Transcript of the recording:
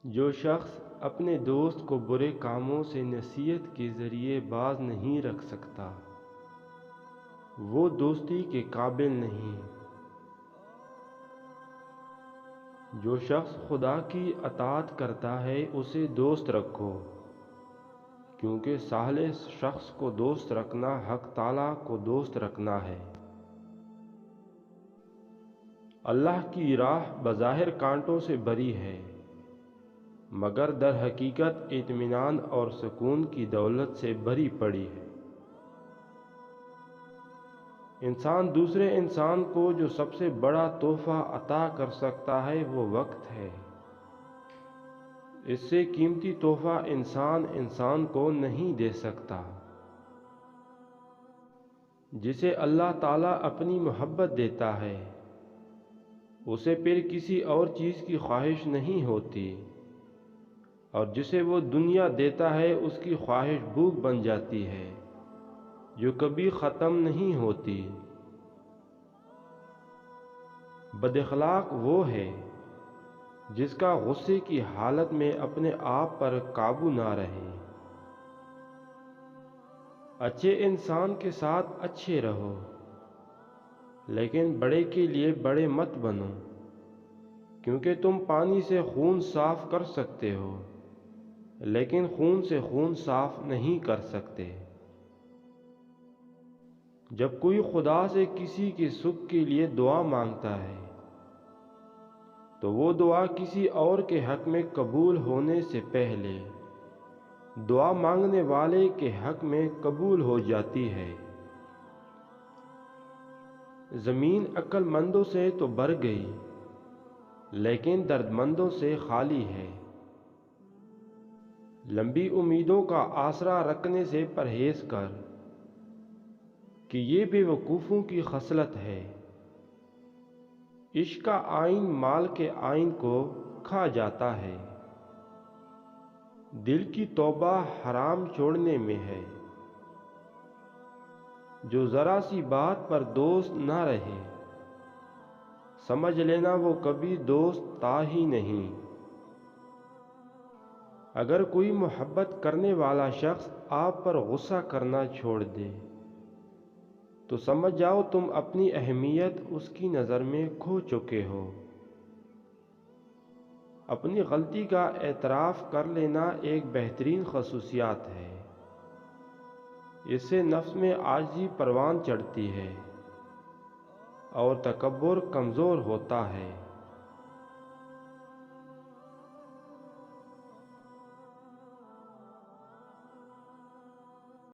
جو شخص اپنے دوست کو برے کاموں سے نصیحت کے ذریعے باز نہیں رکھ سکتا وہ دوستی کے قابل نہیں۔ جو شخص خدا کی اطاعت کرتا ہے اسے دوست رکھو، کیونکہ خالص شخص کو دوست رکھنا حق تعالیٰ کو دوست رکھنا ہے۔ اللہ کی راہ بظاہر کانٹوں سے بری ہے، مگر در حقیقت اطمینان اور سکون کی دولت سے بھری پڑی ہے۔ انسان دوسرے انسان کو جو سب سے بڑا تحفہ عطا کر سکتا ہے وہ وقت ہے۔ اس سے قیمتی تحفہ انسان کو نہیں دے سکتا۔ جسے اللہ تعالیٰ اپنی محبت دیتا ہے اسے پھر کسی اور چیز کی خواہش نہیں ہوتی، اور جسے وہ دنیا دیتا ہے اس کی خواہش بھوک بن جاتی ہے جو کبھی ختم نہیں ہوتی۔ بد اخلاق وہ ہے جس کا غصے کی حالت میں اپنے آپ پر قابو نہ رہے۔ اچھے انسان کے ساتھ اچھے رہو، لیکن بڑے کے لیے بڑے مت بنو، کیونکہ تم پانی سے خون صاف کر سکتے ہو لیکن خون سے خون صاف نہیں کر سکتے۔ جب کوئی خدا سے کسی کے سکھ کے لیے دعا مانگتا ہے تو وہ دعا کسی اور کے حق میں قبول ہونے سے پہلے دعا مانگنے والے کے حق میں قبول ہو جاتی ہے۔ زمین عقل مندوں سے تو بھر گئی لیکن درد مندوں سے خالی ہے۔ لمبی امیدوں کا آسرا رکھنے سے پرہیز کر کہ یہ بے وقوفوں کی خصلت ہے۔ عشق کا آئین مال کے آئین کو کھا جاتا ہے۔ دل کی توبہ حرام چھوڑنے میں ہے۔ جو ذرا سی بات پر دوست نہ رہے سمجھ لینا وہ کبھی دوست تھا ہی نہیں۔ اگر کوئی محبت کرنے والا شخص آپ پر غصہ کرنا چھوڑ دے تو سمجھ جاؤ تم اپنی اہمیت اس کی نظر میں کھو چکے ہو۔ اپنی غلطی کا اعتراف کر لینا ایک بہترین خصوصیت ہے۔ اس سے نفس میں عاجزی پروان چڑھتی ہے اور تکبر کمزور ہوتا ہے۔